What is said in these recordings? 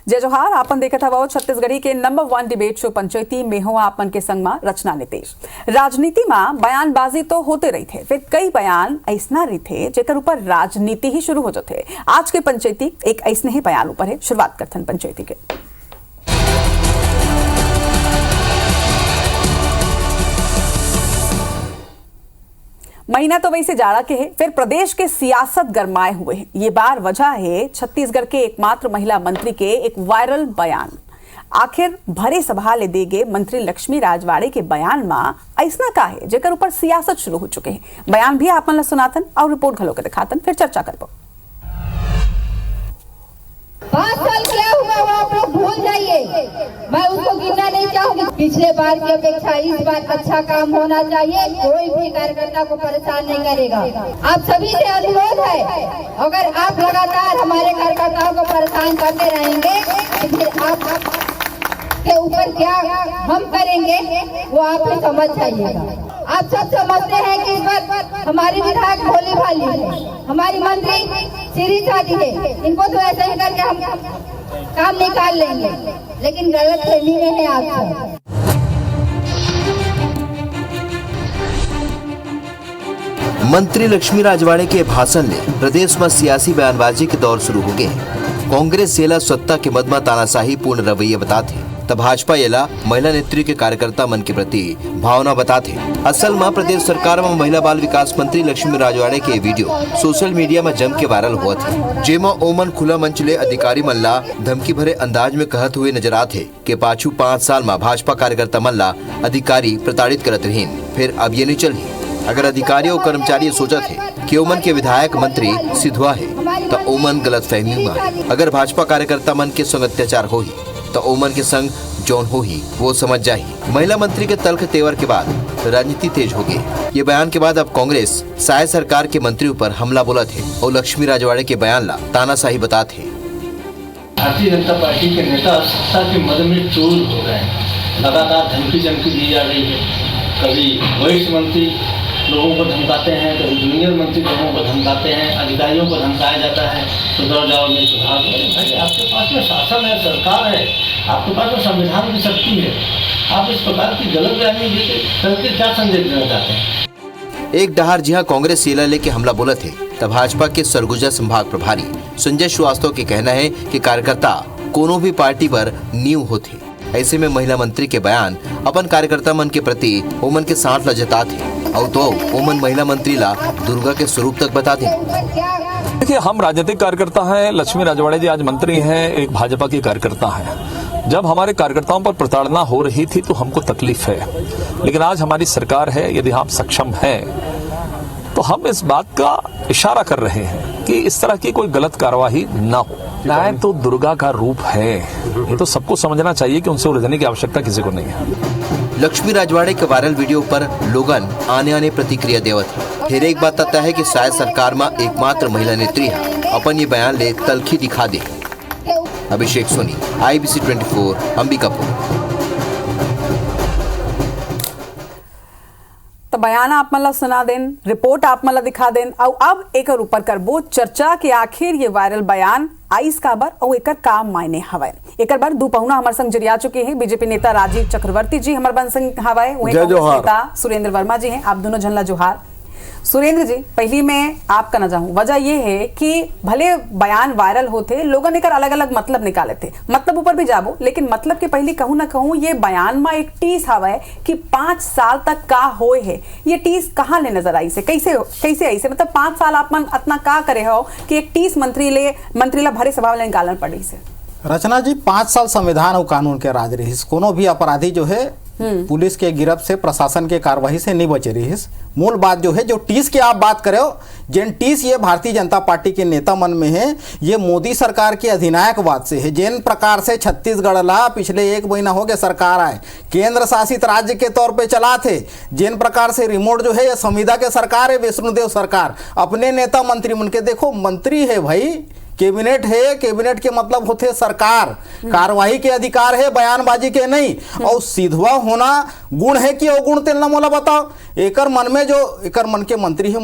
जय जोहार। आपन देखत हवा छत्तीसगढ़ी के नंबर 1 डिबेट शो पंचायती में हुआ आपन के संग में रचना नितेश। राजनीति में बयानबाजी तो होते रही थे, फिर कई बयान ऐसा रही थे जेकर ऊपर राजनीति ही शुरू हो जाते। आज के पंचायती एक ऐसने ही बयान ऊपर है। शुरुआत करथन पंचायती के। महीना तो वैसे जाड़ा के है, फिर प्रदेश के सियासत गरमाए हुए हैं। ये बार वजह है छत्तीसगढ़ के एकमात्र महिला मंत्री के एक वायरल बयान। आखिर भरे सभा ले देगे मंत्री लक्ष्मी राजवाड़े के बयान में ऐसा का है जेकर ऊपर सियासत शुरू हो चुके हैं। बयान भी आप मन सुनातन और रिपोर्ट घलो के दिखातन, फिर चर्चा करबो। 5 साल क्या हुआ वो आप लोग भूल जाइए, मैं उसको गिनना नहीं चाहूंगी। पिछले बार की अपेक्षा इस बार अच्छा काम होना चाहिए, कोई भी कार्यकर्ता को परेशान नहीं करेगा। आप सभी से अनुरोध है, अगर आप लगातार हमारे कार्यकर्ताओं को परेशान करते रहेंगे तो फिर आप के ऊपर क्या हम करेंगे वो आप ही समझ जाइएगा। आप सब समझते हैं कि इस बार हमारी विधायक भोली भाली है, हमारी मंत्री सीधी सादी है, इनको तो ऐसे ही करके हम काम निकाल लेंगे, लेकिन गलत फहमी में है आप सब। मंत्री लक्ष्मी राजवाड़े के भाषण में प्रदेश में सियासी बयानबाजी के दौर शुरू हो गए। कांग्रेस सेला सत्ता के मद में तानाशाही पूर्ण रवैया बताते, तब भाजपा येला महिला नेत्री के कार्यकर्ता मन के प्रति भावना बताते। असल में प्रदेश सरकार में महिला बाल विकास मंत्री लक्ष्मी राजवाड़े के वीडियो सोशल मीडिया में जम के वायरल हुआ थे, जेमा ओमन खुला मंच ले अधिकारी मल्ला धमकी भरे अंदाज में कहत हुए नजर आते कि पाछू 5 साल में भाजपा कार्यकर्ता मल्ला अधिकारी प्रताड़ित करत रहीन, फिर अब ये नहीं चली। अगर अधिकारी और कर्मचारी सोचा थे कि ओमन के विधायक मंत्री सिधुआ है तो ओमन गलत फहमी में है। अगर भाजपा कार्यकर्ता मन के संग अत्याचार हो ही तो ओमन के संग जौन हो ही वो समझ जाही। महिला मंत्री के तल्ख तेवर के बाद राजनीति तेज हो गई। ये बयान के बाद अब कांग्रेस शायद सरकार के मंत्री ऊपर हमला बोला थे और लक्ष्मी राजवाड़े के बयान ला तानाशाही बताते। भारतीय जनता पार्टी के नेता सत्ता के मद में चोर हो गए हैं। लगातार धमकी दी जा रही है। कभी वरिष्ठ मंत्री लोगों को धमकाते हैं, कभी जूनियर मंत्री लोगों को धमकाते हैं, अधिकारियों को धमकाया जाता है। सुधर जाओ नहीं सुधार दो। भाई आपके पास में शासन है, सरकार है, आपके पास में संविधान की शक्ति है। आप इस प्रकार की गलत बयानी करके क्या संदेश देना चाहते हैं? एक डहार जहां कांग्रेस सेला लेके हमला बोला थे, तब भाजपा के सरगुजा संभाग प्रभारी संजय श्रीवास्तव के कहना है कि कार्यकर्ता कोनो भी पार्टी पर नींव होते। ऐसे में महिला मंत्री के बयान अपन कार्यकर्ता मन के प्रति ओमन के साथ लजता थे और तो ओमन महिला मंत्री ला दुर्गा के स्वरूप तक बताते। देखिए, हम राजनीतिक कार्यकर्ता हैं। लक्ष्मी राजवाड़े जी आज मंत्री हैं, एक भाजपा के कार्यकर्ता हैं। जब हमारे कार्यकर्ताओं पर प्रताड़ना हो रही थी तो हमको तकलीफ है, लेकिन आज हमारी सरकार है। यदि हम सक्षम हैं तो हम इस बात का इशारा कर रहे हैं कि इस तरह की कोई गलत कार्यवाही ना हो। न्याय तो दुर्गा का रूप है, ये तो सबको समझना चाहिए कि उनसे उलझने की आवश्यकता किसी को नहीं है। लक्ष्मी राजवाड़े के वायरल वीडियो पर लोगन आने प्रतिक्रिया देवत है। फिर एक बात तय है कि शायद सरकार में एकमात्र महिला नेत्री है अपन ये बयान ले तलखी दिखा दे। अभिषेक सोनी, IBC 24, अंबिकापुर। तो बयान आप मला सुना देन, रिपोर्ट आप मला दिखा देन और अब एक ऊपर करबो चर्चा के आखिर ये वायरल बयान आइस काबर और एकर काम मायने हवाए। एकर बार दोपहर हमारे संग जरिया चुके हैं बीजेपी नेता राजीव चक्रवर्ती जी हमारे बन संग हवाए, नेता सुरेंद्र वर्मा जी हैं। आप दोनों झनला जोहार। सुरेंद्र जी, पहली मैं आपका न चाहूं, वजह यह है कि भले बयान वायरल होते, लोगों ने कर अलग अलग मतलब निकाले थे, मतलब ऊपर भी जाबो, लेकिन मतलब के पहले कहूं ना कहूं ये बयान में एक टीस हवा है कि 5 साल तक का होए है। ये टीस कहाँ ले नजर आई से, कैसे आई से, मतलब 5 साल आप मन इतना का करे हो कि एक टीस मंत्री ला भरे सभा में निकालन पड़ी से। रचना जी, 5 साल संविधान और कानून के राज रही। कोनो भी अपराधी जो है पुलिस के गिरफ्त से, प्रशासन के कार्रवाई से नहीं बचे रही। मूल बात जो है, जो टीस की आप बात करे हो, जिन टीस ये भारतीय जनता पार्टी के नेता मन में है, ये मोदी सरकार के अधिनायकवाद से है। जिन प्रकार से छत्तीसगढ़ ला पिछले 1 महीना हो गया सरकार आए, केंद्र शासित राज्य के तौर पे चला थे। जिन प्रकार से रिमोट जो है ये संविदा के सरकार है, विष्णुदेव सरकार। अपने नेता मंत्री मन के देखो, मंत्री है भाई, कैबिनेट है, कैबिनेट के मतलब होते सरकार, कार्यवाही के अधिकार है, बयानबाजी के नहीं। और सीधवा होना गुण है कि अवगुण तेलना मोला बताओ। एकर मन में जो एकर मन के मंत्री है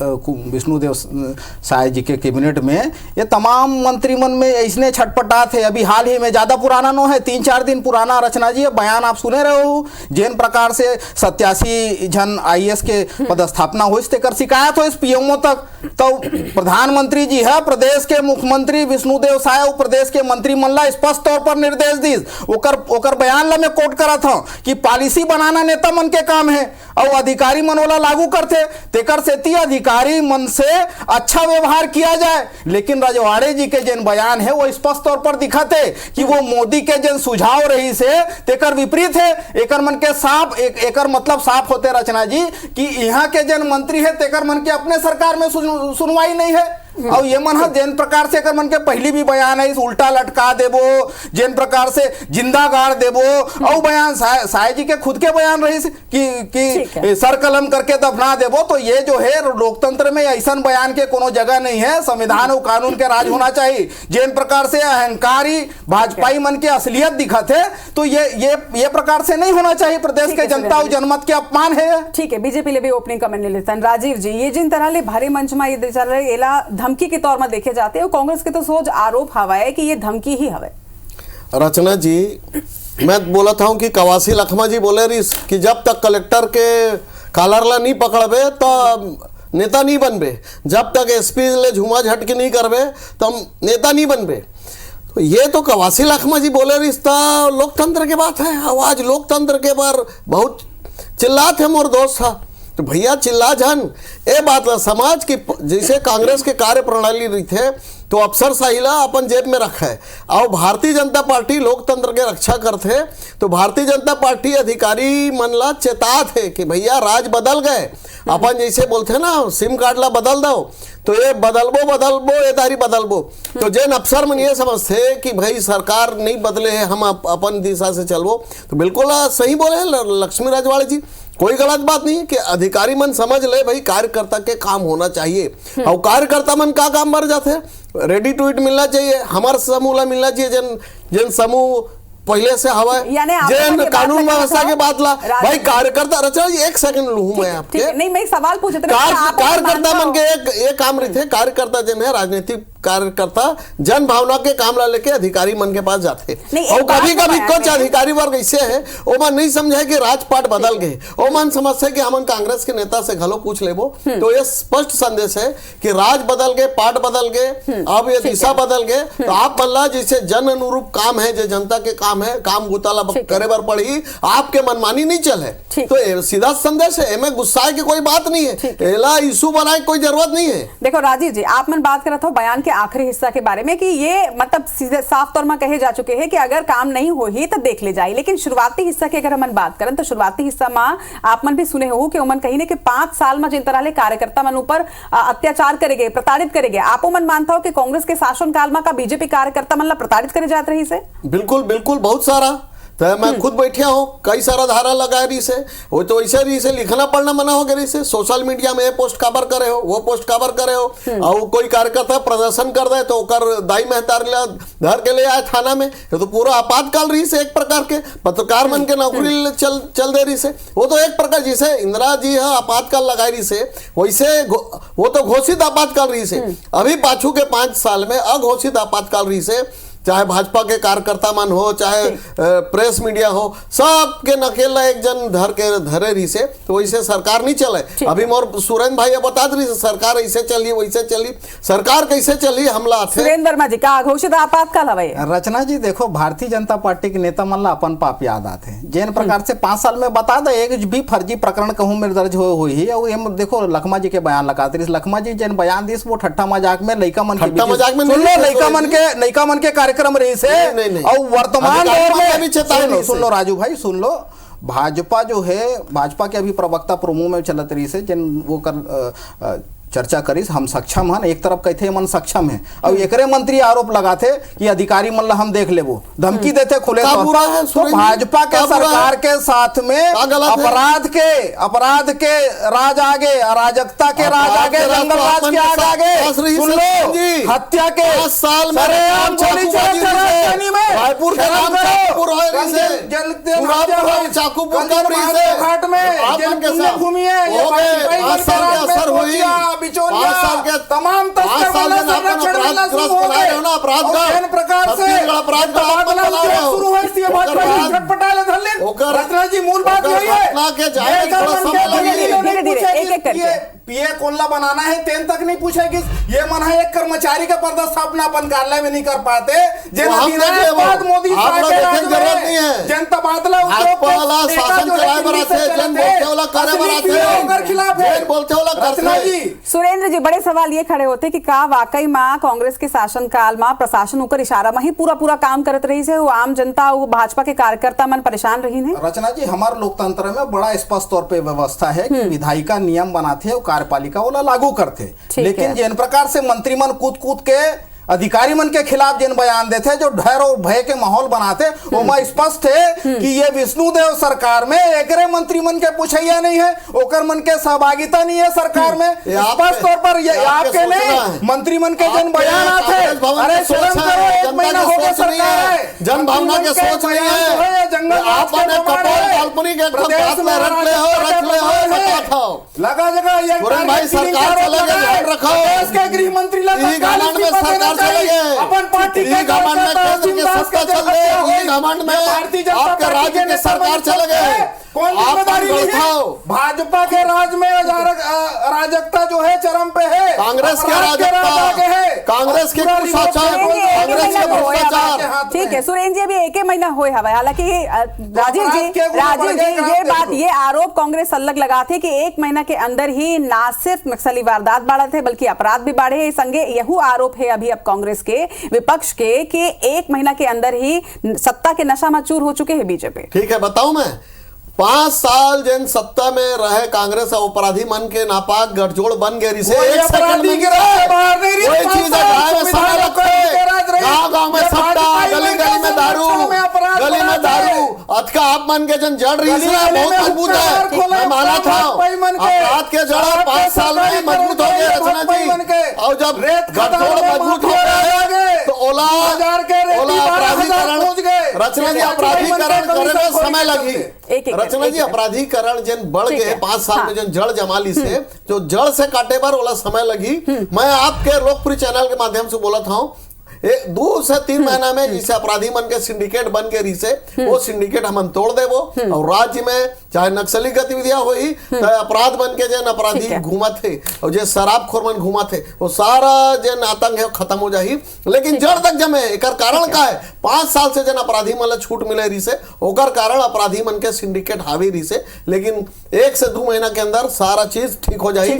विष्णुदेव साय जी के कैबिनेट में, ये तमाम मंत्रिमंडल में ऐसने छटपटा थे। अभी हाल ही में, ज़्यादा पुराना नो है, 3-4 दिन पुराना रचना जी बयान आप सुने रहे हो, जिन प्रकार से 87 जन IAS के पदस्थापना हुई तेकर शिकायत हो इस PMO तक। तो प्रधानमंत्री जी है, प्रदेश के मुख्यमंत्री विष्णुदेव साय प्रदेश के मंत्रिमंडल स्पष्ट तौर पर निर्देश दी, ओकर बयान ला मैं कोट करा था कि पॉलिसी बनाना नेता मन के काम है और अधिकारी मन वाला लागू करते, तेकर से अधिकारी मन से अच्छा व्यवहार किया जाए। लेकिन रजवाड़े जी के जन बयान है वो स्पष्ट तौर पर दिखाते कि वो मोदी के जन सुझाव रही से तेकर विपरीत है। एकर मन के साफ एकर मतलब साफ होते रचना जी कि यहाँ के जन मंत्री है तेकर मन के अपने सरकार में सुनवाई नहीं है। और ये मन जिन प्रकार से मन के पहली भी बयान है, इस उल्टा लटका देबो, जिन प्रकार से जिंदा गाड़ देबो, और बयान साय जी के खुद के बयान रही कि सर कलम करके दफना देबो। तो ये जो है लोकतंत्र में ऐसा बयान के कोनो जगह नहीं है। संविधान और कानून के राज होना चाहिए। जिन प्रकार से अहंकारी भाजपाई मन के असलियत दिखत है, तो ये प्रकार से नहीं होना चाहिए। प्रदेश के जनता और जनमत के अपमान है। ठीक है, बीजेपी ले भी ओपनिंग कमेंट ले लेते हैं। राजीव जी, ये जिन तरह ले भारी मंच में ये चल रहे एला धमकी के तौर में देखे जाते हैं, कांग्रेस के तो सोच आरोप हवा है कि ये धमकी ही हवे। रचना जी, मैं बोला था कि कवासी लखमा जी बोले रही कि जब तक कलेक्टर के कॉलर ला नहीं पकड़बे तो नेता नहीं बनबे, जब तक SP ले झूमा झटके नहीं करबे तो हम नेता नहीं बनबे। तो ये तो कवासी लखमा जी बोले रही, लोकतंत्र के बात है। आवाज लोकतंत्र के बार बहुत चिल्लाते हैं मोर दोस्त था, तो भैया चिल्ला जन ए बात ला समाज की, जैसे कांग्रेस के कार्य प्रणाली रही थे तो अफसर साहिला अपन जेब में रखा है और भारतीय जनता पार्टी लोकतंत्र के रक्षा करते। तो भारतीय जनता पार्टी अधिकारी मन ला चेता थे कि भैया राज बदल गए, अपन जैसे बोलते ना सिम कार्ड ला बदल दो, तो ये बदलबो ये तारी बदलबो। तो जैन अफसर मन ये समझते कि भाई सरकार नहीं बदले है, हम अपन दिशा से चलबो। तो बिल्कुल सही बोले लक्ष्मी राजवाड़े जी, कोई गलत बात नहीं है कि अधिकारी मन समझ ले भाई कार्यकर्ता के काम होना चाहिए। और कार्यकर्ता मन का काम मर जाते हैं, रेडी टू इट मिलना चाहिए, हमारे समूह ला मिलना चाहिए, जन समूह पहले से हवा जैन कानून व्यवस्था के बात ला भाई कार्यकर्ता। रचना एक सेकंड लूँ मैं आपके, नहीं मैं सवाल पूछ कार्यकर्ता मन के एक काम रही थे, कार्यकर्ता जन है राजनीतिक कार्यकर्ता जन भावना के काम ला लेके अधिकारी मन के पास जाते। और कभी कभी कुछ अधिकारी वर्ग ऐसे है वो मन नहीं समझे कि राजपाट बदल गए, वो मन समझते कि हम कांग्रेस के नेता से घलो पूछ लेबो। तो ये स्पष्ट संदेश है कि राज बदल गए, पार्ट बदल गए, अब ये दिशा बदल गए। तो आप बल्ला जैसे जन अनुरूप काम है, जो जनता के काम है, काम गुताला करे बर पड़ी, आपके मनमानी नहीं चले। तो सीधा संदेश है, एमे गुस्सा की कोई बात नहीं है, एला इशू बनाए कोई जरूरत नहीं है। देखो राजीव जी, आप मन बात कर रहा था बयान के आखिरी हिस्सा के बारे में कि ये मतलब सीधे साफ तौर में कहे जा चुके हैं कि अगर काम नहीं हो ही तो देख ले जाए। लेकिन शुरुआती हिस्सा की अगर हम बात करें तो शुरुआती हिस्सा में आप मन भी सुने हो कि उमन कही ने कि 5 साल में जिन तरह कार्यकर्ता मन ऊपर अत्याचार करेंगे, प्रताड़ित करेंगे, आपो मन मानता हो कि कांग्रेस के शासन काल में का बीजेपी कार्यकर्ता मन प्रताड़ित करे जाते रही से? बिल्कुल बिल्कुल, बहुत सारा। तो मैं खुद बैठा हूँ, कई सारा धारा लगा रही से, वो तो ऐसे रही से लिखना पढ़ना मना हो गई से, सोशल मीडिया में ये पोस्ट कवर करे हो, वो पोस्ट कवर करे हो, और कोई कार्यकर्ता प्रदर्शन कर दे तो कर दाई मेहतार धर के ले आए थाना में। ये तो पूरा आपातकाल रही से, एक प्रकार के पत्रकार मन के नौकरी चल दे रही से। वो तो एक प्रकार जैसे इंदिरा जी है आपातकाल लगाई रही से, वैसे वो तो घोषित आपातकाल रही से। अभी पाछू के 5 साल में अघोषित आपातकाल रही से, चाहे भाजपा के कार्यकर्ता मन हो, चाहे प्रेस मीडिया हो, सबके नकेला एक जन धरे रही से। तो वैसे सरकार नहीं चले। अभी मोर सुरेंद्र भाई बता रही सरकार ऐसे चली वैसे चली, सरकार कैसे चली हमला सुरेंद्र वर्मा जी का घोषित आपातकाल हवे। रचना जी देखो, भारतीय जनता पार्टी के नेता मन ला अपन पाप याद आते हैं, जिन प्रकार से 5 साल में बता दे एक भी फर्जी प्रकरण कहूँ में दर्ज हुई है। और देखो लखमा जी के बयान लगाते, लखमा जी जन बयान दिस वो ठट्ठा मजाक में लइका मन के कार्यक्रम रही से। और वर्तमान दौर में सुन लो राजू भाई, सुन लो, भाजपा जो है, भाजपा के अभी प्रवक्ता प्रोमो में चलत रही से जिन वो कर चर्चा करीस हम सक्षम हैं, एक तरफ कहते मन सक्षम है और एकरे मंत्री आरोप लगाते कि अधिकारी मन हम देख ले, वो धमकी देते खुले तौर। तो भाजपा के सरकार के साथ में अपराध के राज आगे, अराजकता के राज आगे, जंगलराज के आग आगे, सुन लो हत्या के साल में बिचौलिया 5 साल के तमाम तस्कर वाला संरक्षण मिलना शुरू हो गए ना अपराध का प्रकार से अपराध का आप बता रहे हो शुरू है इसलिए भाजपा झटपटाले धल्ले रचना जी मूल बात यही है घटना के जाए थोड़ा समय लगेगा पीए कोल्ला बनाना है 10 तक नहीं पूछेगी ये मन है एक कर्मचारी का पदस्थापना अपन कार्यालय में नहीं कर पाते मोदी जरूरत नहीं है जनता बादला शासन चलाए बराते जन बोलते वाला करे बराते खिलाफ जन बोलते वाला करते सुरेंद्र जी बड़े सवाल ये खड़े होते कि का वाकई में कांग्रेस के शासन काल में प्रशासन होकर इशारा में ही पूरा काम करत रही से वो आम जनता वो भाजपा के कार्यकर्ता मन परेशान रही है। रचना जी हमारे लोकतंत्र में बड़ा स्पष्ट तौर पे व्यवस्था है कि विधायिका नियम बनाते है कार्यपालिका वाला लागू करते, लेकिन जिन प्रकार से मंत्रीमन कूद के अधिकारी मन के खिलाफ जिन बयान देते जो डर और भय के माहौल बनाते वो मैं स्पष्ट है कि ये विष्णुदेव सरकार में एकरे मंत्री मन के पूछैया नहीं है, ओकर मन के सहभागिता नहीं है सरकार में। स्पष्ट तौर पर ये आपके नहीं मंत्री मन के जन बयान आते, अरे शर्म करो, 1 महीना हो गया सरकार है, जन भावना के सोच नहीं है, जंगल आपने कपोल काल्पनिक एक बात में रख ले हो लगा जगह ये भाई सरकार चलेगा ध्यान रखो, देश के गृह मंत्री सरकार अपन पार्टी के घमंड में सत्ता चल रही है, घमंड में आपके राज्य की सरकार चल गए, कौन जिम्मेदारी नहीं? भाजपा के राज में अराजकता जो है चरम पे है, कांग्रेस के अराजकता है, कांग्रेस के भ्रष्टाचार। ठीक है सुरेंद्र जी अभी 1 महीना हुए हवा, हालांकि राजीव जी ये बात ये आरोप कांग्रेस अलग लगाते कि 1 महीना के अंदर ही ना सिर्फ नक्सली वारदात बढ़ा थे बल्कि अपराध भी बढ़े, संगे यही आरोप है अभी अब कांग्रेस के विपक्ष के कि 1 महीना के अंदर ही सत्ता के नशा में चूर हो चुके हैं बीजेपी। ठीक है बताऊं मैं 5 साल जन सत्ता में रहे कांग्रेस और अपराधी मन के नापाक गठजोड़ बन गई से एक सेकंड में कोई चीज गाँव में सट्टा, गली में दारू, अथका आप मन के जन जड़ रही है बहुत मजबूत है, मैं माना था अपराध के जड़ 5 साल में मजबूत हो गए रचना जी, और जब गठजोड़ मजबूत हो गए तो ओला अपराधीकरण रचना जी अपराधीकरण करने में समय लगी, रचना जी अपराधीकरण जन बढ़ गए 5 साल में जन जड़ जमाली से जो जड़ से काटे बार ओला समय लगी। मैं आपके लोकप्रिय चैनल के माध्यम से बोला था 2 से 3 महीना में जिसे अपराधी मन के सिंडिकेट बन के रिसे वो सिंडिकेट हम तोड़ दे वो और राज्य में चाहे नक्सली गतिविधियां हुई चाहे अपराध बन के जन अपराधी घूमा थे और जो शराबखोर मन घूमा थे वो सारा जन आतंक है खत्म हो जाही, लेकिन जड़ तक जमे एक कारण का है 5 साल से जन अपराधी मन छूट मिले रही से ओकर कारण अपराधी मन के सिंडिकेट हावी रही से, लेकिन 1 से 2 महीना के अंदर सारा चीज ठीक हो जाएगी।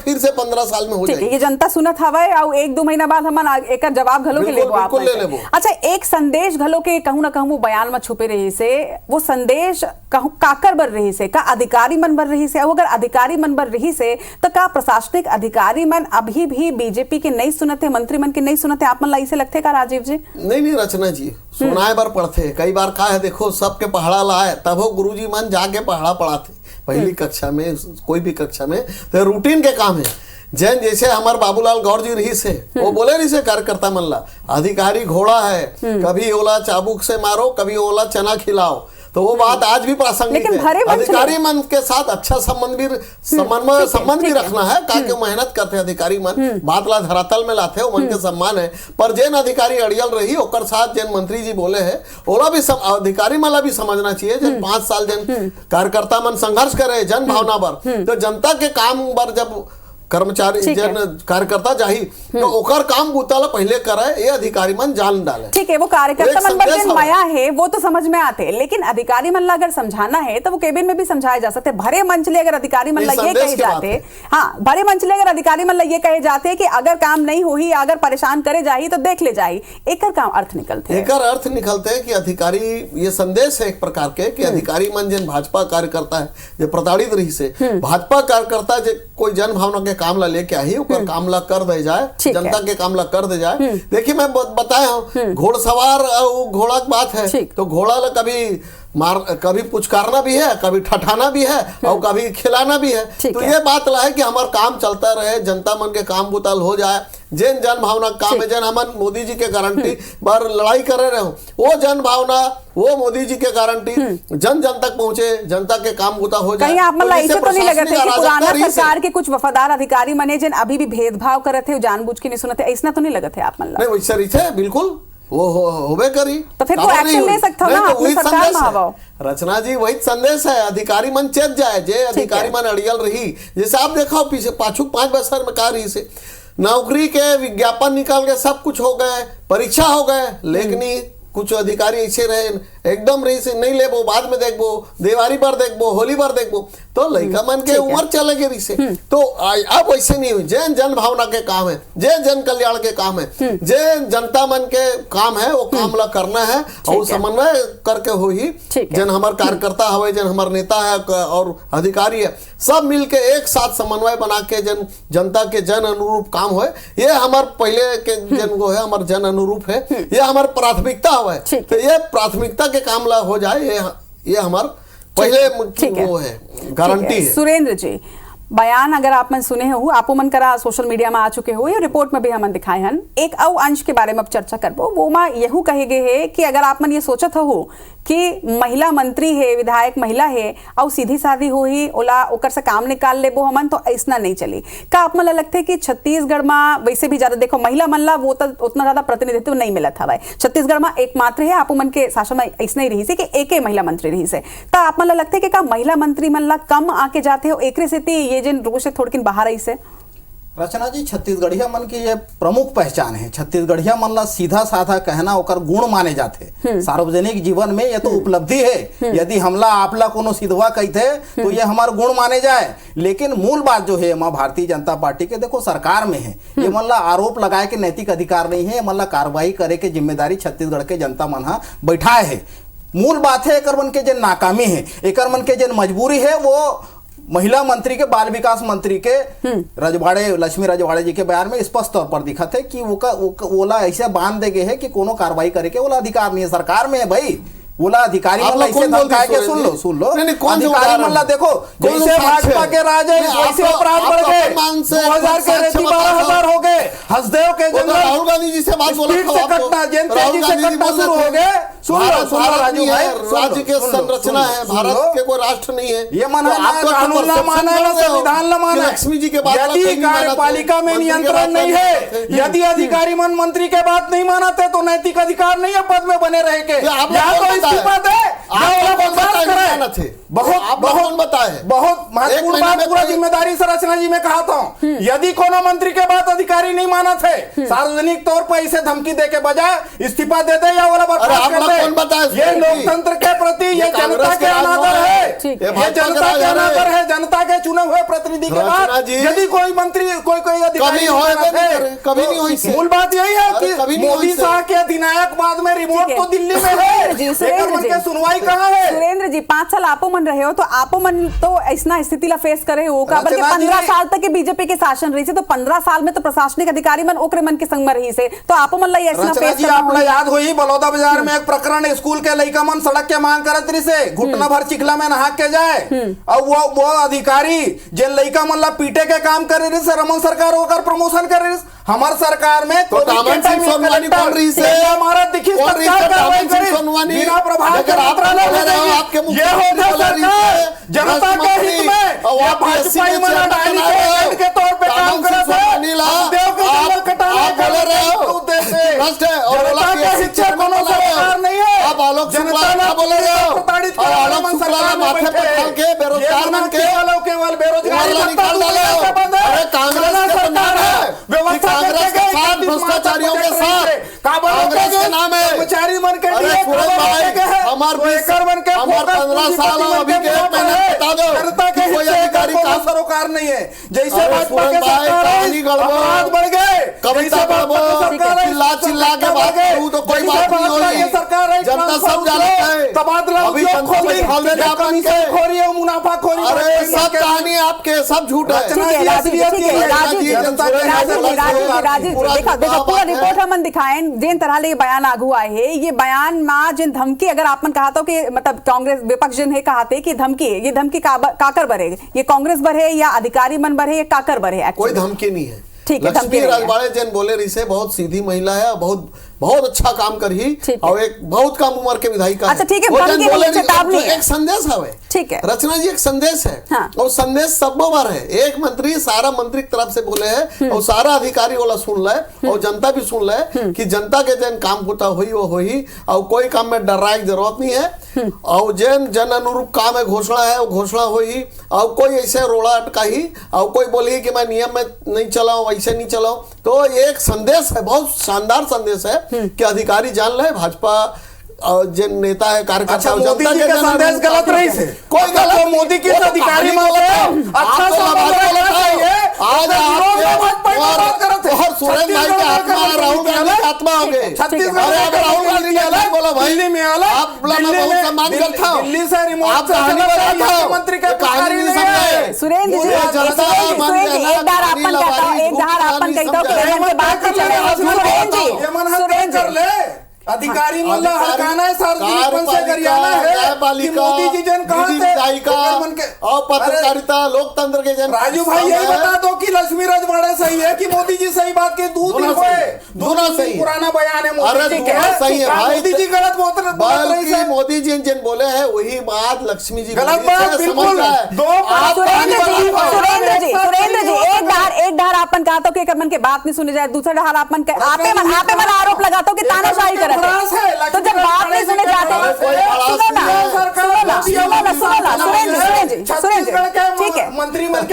फिर से 15 साल में हो जाएगी, जनता सुनत हवे और 1-2 महीना बाद हमन एक जवाब घलो के लेबो आप। अच्छा एक संदेश घलो के कहूं ना कहूं बयान में छुपे रही से वो संदेश काकर बर रही से का अधिकारी मन बर रही से, अगर अधिकारी मन बर रही से तो का प्रशासनिक अधिकारी मन अभी भी बीजेपी के नहीं सुनते, मंत्री मन के नहीं सुनते, आप मन लाई से लगते का राजीव जी? नहीं रचना जी सुनाए बार पढ़ते कई बार का है देखो सबके पहाड़ा लाए तब वो गुरुजी मन जाके पहाड़ा पढ़ाते पहली कक्षा में कोई भी कक्षा में, तो रूटीन के काम है जैन जैसे हमारे बाबूलाल गौर जी रही से वो बोले रही से कार्यकर्ता मन ला अधिकारी घोड़ा है, कभी ओला चाबुक से मारो कभी ओला चना खिलाओ, तो वो बात आज भी प्रासंगिक है। अधिकारी मन के साथ अच्छा संबंध भी रखना है ताकि मेहनत करते अधिकारी मन बात ला धरातल में लाते मन के सम्मान है, पर जैन अधिकारी अड़ियल रही ओकर साथ जैन मंत्री जी बोले है ओला भी अधिकारी मन ला भी समझना चाहिए जन 5 साल जन कार्यकर्ता मन संघर्ष करे जन भावना पर, तो जनता के काम पर जब कर्मचारी जन कार्यकर्ता जाही तो ओकर काम बुताला पहले करे ये अधिकारी मन जान डाले। ठीक है वो कार्यकर्ता मन पर माया है वो तो समझ में आते, लेकिन अधिकारी मन ला अगर समझाना है तो वो केबिन में भी समझाया जा सकते। भरे मंचले अगर अधिकारी मन ला ये कहे जाते, हाँ भरे मंचले अगर अधिकारी मन ला ये कहे जाते कि अगर काम नहीं होही अगर परेशान करे जाही तो देख ले जाही, एक काम अर्थ निकलते हैं कि अधिकारी ये संदेश है एक प्रकार के कि अधिकारी मन जन भाजपा कार्यकर्ता है जो प्रताड़ित रही से भाजपा कार्यकर्ता जो कोई जन भावना के काम ला लेके आई ऊपर काम ला कर दे जाए, जनता के काम ला कर दे जाए। देखिए मैं बताया हूँ घोड़सवार घोड़ा की बात है तो घोड़ा ला कभी कभी पुचकारना भी है, कभी ठठाना भी है और कभी खिलाना भी है। ठीक तो है। ये बात ला है कि हमारा काम चलता रहे, जनता मन के काम बुतल हो जाए, जन जन भावना काम है, जन हमन मोदी जी के गारंटी बार लड़ाई करे रहे हो, वो जन भावना वो मोदी जी के गारंटी जन जन तक पहुंचे, जनता के काम बुता हो जाए। कहीं आप मतलब ऐसे तो नहीं लगे थे कि पुराना अराजकता सरकार के कुछ वफादार अधिकारी मने जिन अभी भी भेदभाव करे थे, जानबूझ के नहीं सुनते, ऐसा तो नहीं लगे थे आप मतलब? नहीं वैसे रही थे, बिल्कुल वो होबे करी। तो फिर कोई एक्शन ले सकते हो ना, अपनी सरकार में हवाओ। रचना जी वही संदेश है, अधिकारी मन चेत जाए, जे अधिकारी मन अड़ियल रही। जैसे आप देखो पीछे पाछू 5 बरस में का रही से नौकरी के विज्ञापन निकाल के सब कुछ हो गए, परीक्षा हो गए, लेकिन कुछ अधिकारी ऐसे रहे एकदम रही से नहीं लेबो, बाद में देखबो, दिवाली पर देखबो, होली पर देखबो, तो लड़का मन के उम्र चले गई से। तो अब वैसे नहीं हुई, जैन जन भावना के काम है, जैन जन कल्याण के काम है, जैन जनता मन के काम है, वो काम ला करना है और समन्वय करके हो ही। जन हमार कार्यकर्ता हवे, जन हमार नेता है और अधिकारी है, सब मिलके एक साथ समन्वय बना के जन जनता के जन अनुरूप काम हो, ये हमार पहले के जन को है, हमार जन अनुरूप है, ये हमार प्राथमिकता हवे। तो ये प्राथमिकता के काम ला हो जाए, ये हमार पहले वो है, गारंटी है। सुरेंद्र जी, बयान अगर आप मन सुने हो, आपो मन करा सोशल मीडिया में आ चुके हो, या रिपोर्ट में भी हमन दिखाए हन, एक और अंश के बारे में अब चर्चा करबो। वो में यहू कहे गए है कि अगर आप मन ये सोचत हो कि महिला मंत्री है, विधायक महिला है और सीधी साधी हो ही ओला ओकर से काम निकाल लेबो हमन, तो ऐसा नहीं चली। का आप मन लगता है कि छत्तीसगढ़ में वैसे भी ज्यादा देखो महिला मन ला वो तो उतना ज्यादा प्रतिनिधित्व नहीं मिलत हवा, छत्तीसगढ़ में एकमात्र है, आपो मन के शासन में ऐसा नहीं रही से कि एक महिला मंत्री रही से, तो आप मन लगता है कि का महिला मंत्री मन ला कम आके जाते हो एकरे से ये जिन रोज से थोड़किन बाहर आई से? रचना जी, छत्तीसगढ़िया मन की ये प्रमुख पहचान है। छत्तीसगढ़िया मन ला सीधा साधा कहना ओकर गुण माने जाते सार्वजनिक जीवन में, ये तो उपलब्धि है। यदि हमला आपला कोनो सिधवा कहते तो ये हमार गुण माने जाए। लेकिन मूल बात जो है मां भारतीय जनता पार्टी के देखो सरकार में है, ये मन ला आरोप लगाए के नैतिक अधिकार नहीं है, मन ला कार्रवाई करे के जिम्मेदारी छत्तीसगढ़ के जनता मन हा बैठाए है। मूल बात है एकर मन के जो नाकामी है, एकर मन के जो मजबूरी है, वो महिला मंत्री के बाल विकास मंत्री के रजवाड़े लक्ष्मी रजवाड़े जी के बयान में स्पष्ट तौर पर दिखा थे कि ओला ऐसे बांध दे गए है कि कोनो कार्रवाई करे के ओला अधिकार नहीं है। सरकार में है भाई, ओला अधिकारी मतलब ऐसे धमकाए के सुन लो अधिकारी मतलब देखो जैसे भाजपा के राज है वैसे अपराध बढ़ गए, 2000 के रेती 12,000 हो गए, हसदेव के जंगल राहुल गांधी जी से बात बोला से कटना जन तेजी से कटना शुरू हो गए। सुन लो राजू भाई, राज्य के संरचना है, भारत के कोई राष्ट्र नहीं है, ये माना कानून न माना है, संविधान न माना। लक्ष्मी जी के बात यदि कार्यपालिका में नियंत्रण नहीं है, यदि अधिकारी मन मंत्री के बात नहीं मानते तो नैतिक अधिकार नहीं है पद में बने रहे के, इस्तीफा दे, बहुत महत्वपूर्ण बात पूरा जिम्मेदारी से रचना जी मैं कहा था। यदि कोनो मंत्री के बात अधिकारी नहीं माना थे, सार्वजनिक तौर पर इसे धमकी दे के बजाय इस्तीफा दे दे या वाला बर्खास्त कर दे, ये लोकतंत्र के प्रति ये जनता के अनादर है, ये जनता के अनादर है, जनता के चुने हुए प्रतिनिधि के बाद यदि कोई मंत्री कोई अधिकारी कभी नहीं हुई। मूल बात यही है कि मोदी साहब के अधिनायकवाद में रिमोट तो दिल्ली में है, सुनवाई कहाँ है? सुरेंद्र जी, 5 साल आपो मन रहे हो, तो आपो मन तो ऐसा स्थिति ला फेस करे हो का, बल्कि 15 साल तक के बीजेपी के शासन रही से, तो 15 साल में तो प्रशासनिक अधिकारी मन ओकरे मन के संग में रही से, तो आपो मन ला ऐसा फेस करना आपला याद होई बलौदा बाजार में एक प्रकरण, स्कूल के लड़का मन सड़क के मांग करत रही से घुटना भर चिखला में नहा के जाए, और वो अधिकारी जिन लड़का मन ला पीटे के काम कर रही से रमन सरकार होकर प्रमोशन कर रही। हमार सरकार में तो सोनवानी बोल रही से हमारा दिखी बिना प्रभाव के आपके ये होता सरकार जनता के हित में या भाजपाई मन के तौर पे काम करत है, देव के जंगल कटाने बोले रहे हो उद्देश्य जनता के हित से कोनो सरकार नहीं है, जनता ना बोले रहे हो प्रताड़ित कर सरकार माथे पर डाल के बेरोजगार मन के केवल बेरोजगारी निकाल डाले हो। अरे कांग्रेस सरकार है, व्यवस्था भ्रष्टाचारियों के साथ कांग्रेस के नाम है कर्मचारी मन के लिए हमारे 15 साल अभी के बता दो जनता के कोई अधिकारी का सरोकार नहीं है। जैसे भाजपा के सरकार है अपराध बढ़ गए, कविता पढ़बो, चिल्ला चिल्ला के बात करूं तो कोई बात नहीं होगी। जनता सब जानता है। अभी मुनाफाखोरी, अरे सब कहानी आपके, सब झूठ है। देखो पूरा रिपोर्ट हम दिखाएं जिन तरह ले बयान आगू आए है, ये बयान मां जिन धमकी अगर आपने कहा तो कि मतलब कांग्रेस विपक्ष जिन है कहते कि धमकी ये धमकी काकर भरे, ये कांग्रेस भरे या अधिकारी मन भरे या काकर भरे? कोई धमकी नहीं है। ठीक है, लक्ष्मी राजवाड़े जैन बोले रही से बहुत सीधी महिला है, बहुत अच्छा काम करी और एक बहुत कम उम्र के विधायिका। अच्छा ठीक है, एक संदेश है। ठीक है रचना जी, एक संदेश है। हाँ। और संदेश सब बार है। एक मंत्री सारा मंत्री की तरफ से बोले है और सारा अधिकारी वाला सुन ले और जनता भी सुन ले कि जनता के जैन काम होता हुई वो हुई और कोई काम में डराए की जरूरत नहीं है और जैन जन अनुरूप काम है, घोषणा है वो घोषणा हुई और कोई ऐसे रोड़ा अटकाही और कोई बोली कि मैं नियम में नहीं चलाऊं, ऐसे नहीं चलाऊं। तो एक संदेश है, बहुत शानदार संदेश है कि अधिकारी जान ले भाजपा और जिन नेता है कार्यकर्ता। अच्छा, मोदी जी का संदेश गलत नहीं से कोई गलत तो मोदी के अधिकारी अच्छा और सुरेंद्र भाई के आत्मा राहुल गांधी के आत्मा हो गए। छत्तीसगढ़ राहुल गांधी बोला भाई दिल्ली में आला, आप बहुत सम्मान करता हूं, दिल्ली से रिमोट मुख्यमंत्री का कहानी नहीं समझे। सुरेंद्र जी एक बार आपन कहता हूं, एक बार आपन कहता हूं कि मन के बात पे चले। अधिकारी मतलब हड़काना है, सार्वजनिक मन से गरियाना है कि मोदी जी जन कहां से और पत्रकारिता लोकतंत्र के जन। राजू भाई यही बता दो कि लक्ष्मी राजवाड़े सही है कि मोदी जी सही बात के दोनों सही पुराना बयान है मोदी जी का सही है भाई। मोदी जी गलत बल्कि मोदी जी जिन बोले हैं वही बात लक्ष्मी जी गलत बात बिल्कुल। सुरेंद्र जी एक धार आपन कहा तो कि मन के बात नहीं सुनी जाए, दूसरा धार आपन आपे मन आरोप लगाता हूं कि तानाशाही कर। तो जब बात नहीं सुने जाते, ठीक है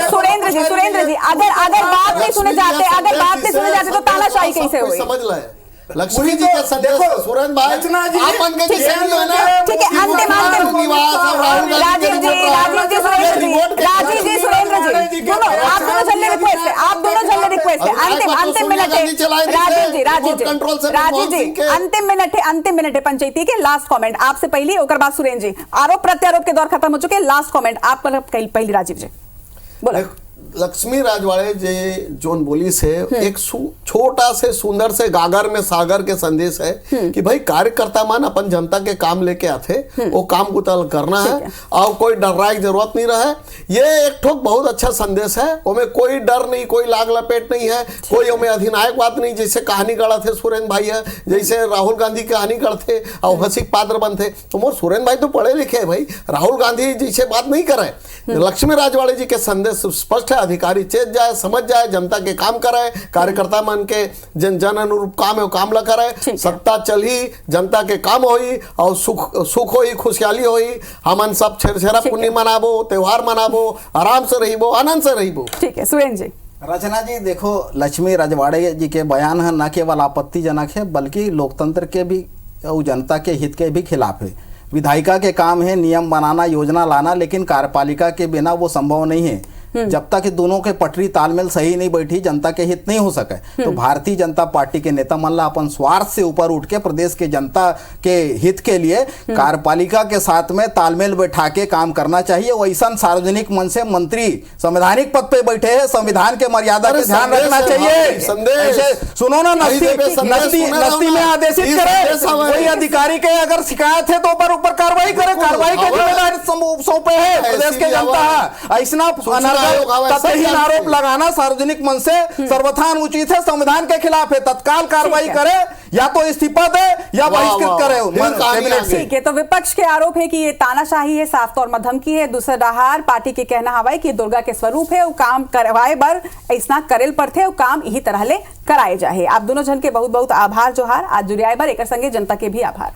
सुरेंद्र जी अगर बात नहीं सुने जाते तो तानाशाही कैसे हुई? समझ ले लक्ष्मी जी का संदेश सुरेंद्र भाई आपन के ठीक है अंतिम राजीव जी सुरेंद्र जी दोनों आप दोनों चलने रिक्वेस्ट है अंतिम मिनट है। राजीव जी अंतिम मिनट है पंचायती के लास्ट कमेंट आपसे पहले ओकर बाद सुरेंद्र जी आरोप प्रत्यारोप के दौर खत्म हो चुके, लास्ट कमेंट आप पहले राजीव जी बोलो। लक्ष्मी राजवाड़े जे जोन बोली से एक छोटा से सुंदर से गागर में सागर के संदेश है कि भाई कार्यकर्ता मान अपन जनता के काम लेके आते वो काम को करना है और कोई डराए की जरूरत नहीं रहे। ये एक ठोक बहुत अच्छा संदेश है, उसमें कोई डर नहीं, कोई लाग लपेट नहीं है, कोई उसमें अधिनायक बात नहीं जैसे कहानी गढ़ा थे सुरेंद्र भाई है, जैसे राहुल गांधी की कहानी गढ़ते और हंसी पात्र बनते। तो मोर सुरेंद्र भाई तो पढ़े लिखे है भाई, राहुल गांधी जैसे बात नहीं करे। लक्ष्मी राजवाड़े जी के संदेश स्पष्ट है, अधिकारी चेत जाए, समझ जाए, जनता के काम करे, कार्यकर्ता मन के जन अनुरूप काम है वो काम ला करे, सत्ता चली जनता के काम होई और सुख होई, खुशहाली होई, हमन सब छेरछेरा पुण्य मनाबो, त्योहार मनाबो, आराम से रहिबो, आनंद से रहिबो। ठीक है सुरेंद्र जी। रचना जी देखो, लक्ष्मी राजवाड़े जी के बयान है न केवल आपत्तिजनक है बल्कि लोकतंत्र के भी और जनता के हित के भी खिलाफ है। विधायिका के काम है नियम बनाना, योजना लाना, लेकिन कार्यपालिका के बिना वो संभव नहीं है। जब तक दोनों के पटरी तालमेल सही नहीं बैठी जनता के हित नहीं हो सके। तो भारतीय जनता पार्टी के नेता मन ला अपन स्वार्थ से ऊपर उठ के प्रदेश के जनता के हित के लिए कार्यपालिका के साथ में तालमेल बैठा के काम करना चाहिए। वैसा सार्वजनिक मन से मंत्री संवैधानिक पद पे बैठे हैं, संविधान के मर्यादा का ध्यान रखना चाहिए। सुनो ना, नस्ती में आदेशित करे, कोई अधिकारी के अगर शिकायत है तो ऊपर कार्रवाई करे, कार्रवाई के जिम्मेदारी सौंपे है प्रदेश के जनता। ऐसा आरोप लगाना सार्वजनिक मन से सर्वथा अनुचित है, संविधान के खिलाफ है। तत्काल कार्रवाई करे, या तो इस्तीफा दे या बहिष्कृत करे। ठीक है, तो विपक्ष के आरोप है कि ये तानाशाही है, साफ तौर में धमकी है। दूसरा रहार पार्टी के कहना हवा है कि दुर्गा के स्वरूप है, वो काम करवाए बर ऐसा करेल पर थे, वो काम यही तरह ले कराए जाए। आप दोनों जन के बहुत बहुत आभार जोहार। आज जुड़ियाए बर एक संगे जनता के भी आभार।